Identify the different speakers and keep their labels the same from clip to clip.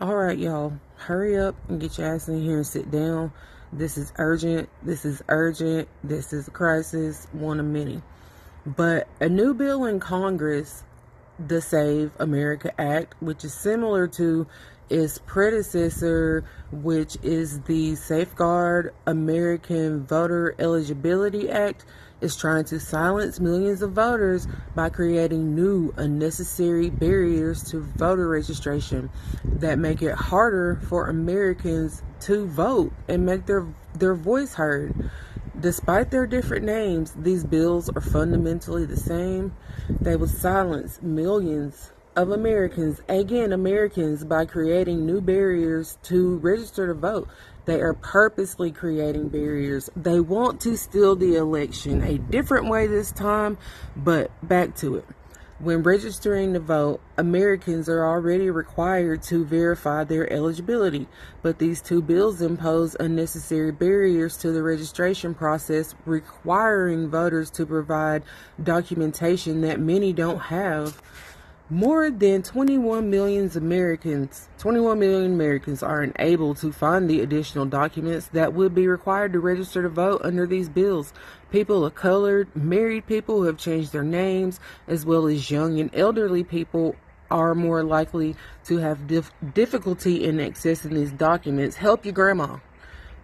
Speaker 1: All right, y'all, hurry up and get your ass in here and sit down. This is urgent. This is urgent. This is a crisis, one of many. But a new bill in Congress, the Save America Act, which is similar to its predecessor, which is the Safeguard American Voter Eligibility Act, is trying to silence millions of voters by creating new unnecessary barriers to voter registration that make it harder for Americans to vote and make their voice heard. Despite their different names, these bills are fundamentally the same. They would silence millions of Americans, again, Americans, by creating new barriers to register to vote. They are purposely creating barriers. They want to steal the election a different way this time, but back to it. When registering to vote, Americans are already required to verify their eligibility, but these two bills impose unnecessary barriers to the registration process, requiring voters to provide documentation that many don't have. More than 21 million Americans are unable to find the additional documents that would be required to register to vote under these bills. People of color, married people who have changed their names, as well as young and elderly people are more likely to have difficulty in accessing these documents. Help your grandma.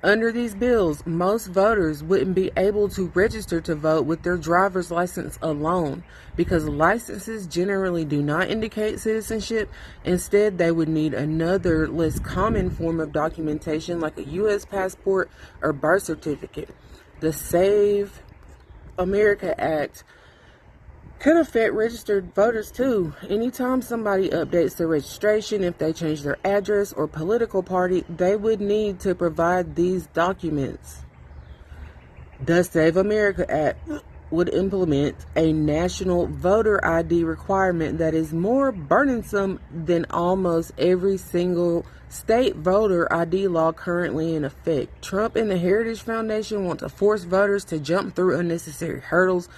Speaker 1: Under these bills, most voters wouldn't be able to register to vote with their driver's license alone because licenses generally do not indicate citizenship. Instead, they would need another, less common form of documentation like a U.S. passport or birth certificate. The Save America Act could affect registered voters too. Anytime somebody updates their registration, if they change their address or political party, they would need to provide these documents. The Save America Act would implement a national voter ID requirement that is more burdensome than almost every single state voter ID law currently in effect. Trump and the Heritage Foundation want to force voters to jump through unnecessary hurdles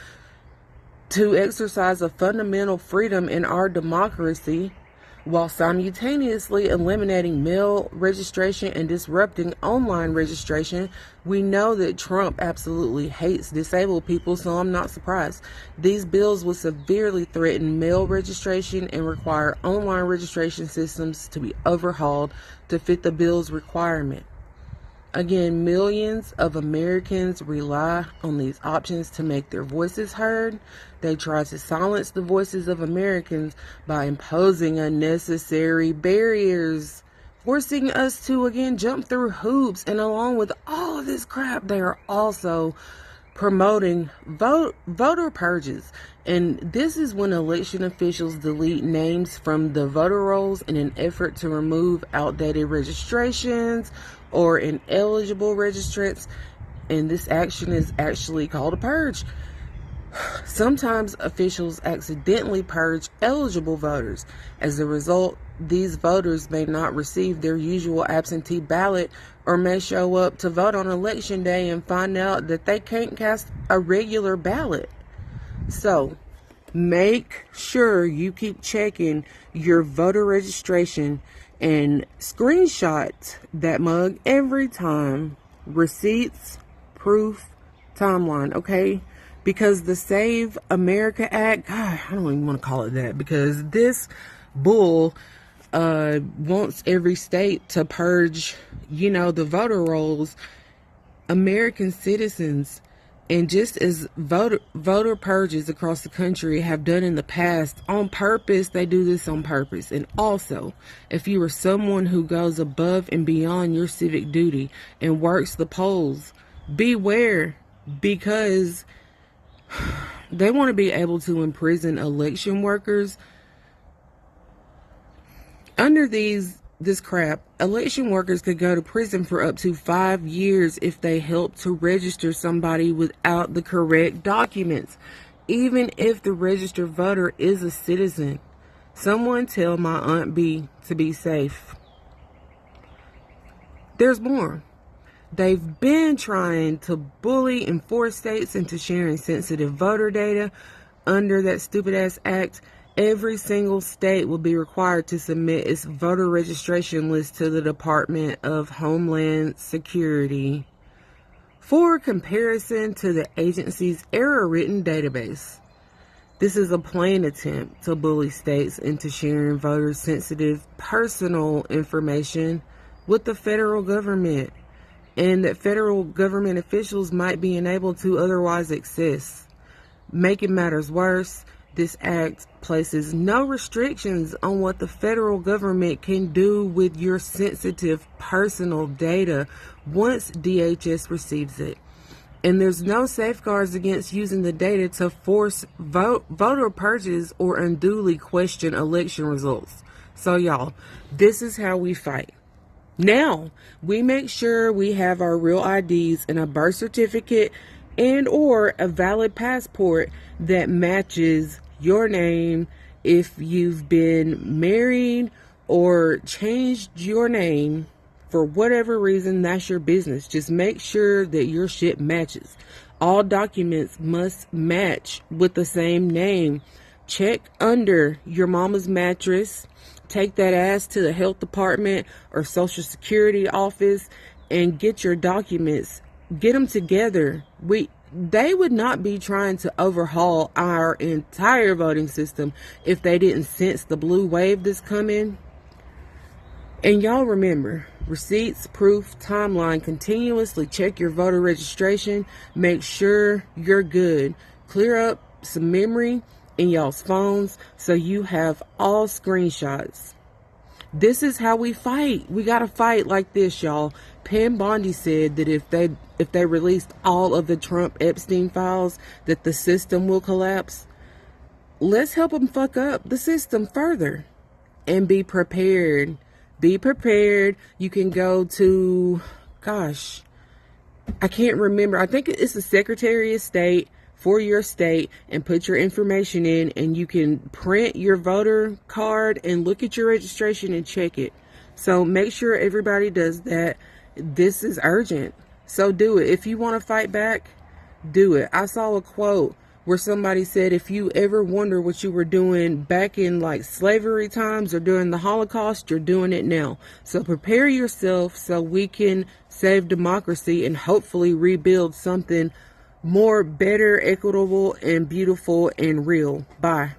Speaker 1: to exercise a fundamental freedom in our democracy while simultaneously eliminating mail registration and disrupting online registration. We know that Trump absolutely hates disabled people, so I'm not surprised. These bills will severely threaten mail registration and require online registration systems to be overhauled to fit the bill's requirement. Again, millions of Americans rely on these options to make their voices heard. They try to silence the voices of Americans by imposing unnecessary barriers, forcing us to, again, jump through hoops. And along with all of this crap, they are also promoting voter purges. And this is when election officials delete names from the voter rolls in an effort to remove outdated registrations or ineligible registrants. And this action is actually called a purge. Sometimes officials accidentally purge eligible voters. As a result, these voters may not receive their usual absentee ballot or may show up to vote on election day and find out that they can't cast a regular ballot. So, make sure you keep checking your voter registration and screenshot that mug every time. Receipts, proof, timeline, okay? Because the Save America Act, God, I don't even want to call it that, because this bull wants every state to purge, the voter rolls, American citizens. And just as voter purges across the country have done in the past on purpose, they do this on purpose. And also, if you are someone who goes above and beyond your civic duty and works the polls, beware, because they want to be able to imprison election workers. Under this crap, election workers could go to prison for up to 5 years if they help to register somebody without the correct documents, even if the registered voter is a citizen. Someone tell my Aunt B to be safe. There's more. They've been trying to bully and force states into sharing sensitive voter data under that stupid ass act. Every single state will be required to submit its voter registration list to the Department of Homeland Security for comparison to the agency's error-ridden database. This is a plain attempt to bully states into sharing voters' sensitive personal information with the federal government, and that federal government officials might be unable to otherwise access. Making matters worse, this act places no restrictions on what the federal government can do with your sensitive personal data once DHS receives it. And there's no safeguards against using the data to force voter purges or unduly question election results. So y'all, this is how we fight. Now, we make sure we have our real IDs and a birth certificate and or a valid passport that matches your name. If you've been married or changed your name for whatever reason, that's your business. Just make sure that your shit matches. All documents must match with the same name. Check under your mama's mattress. Take that ass to the health department or social security office and get your documents. Get them together. They would not be trying to overhaul our entire voting system if they didn't sense the blue wave that's coming. And y'all remember, receipts, proof, timeline, continuously check your voter registration. Make sure you're good. Clear up some memory in y'all's phones so you have all screenshots. This is how we fight. We gotta fight like this, y'all. Pam Bondi said that if they released all of the Trump Epstein files, that the system will collapse. Let's help them fuck up the system further and be prepared. Be prepared. You can go to, gosh, I can't remember. I think it's the Secretary of State for your state and put your information in, and you can print your voter card and look at your registration and check it. So make sure everybody does that. This is urgent. So do it. If you want to fight back, do it. I saw a quote where somebody said, if you ever wonder what you were doing back in like slavery times or during the Holocaust, you're doing it now. So prepare yourself so we can save democracy and hopefully rebuild something more better, equitable, and beautiful and real. Bye.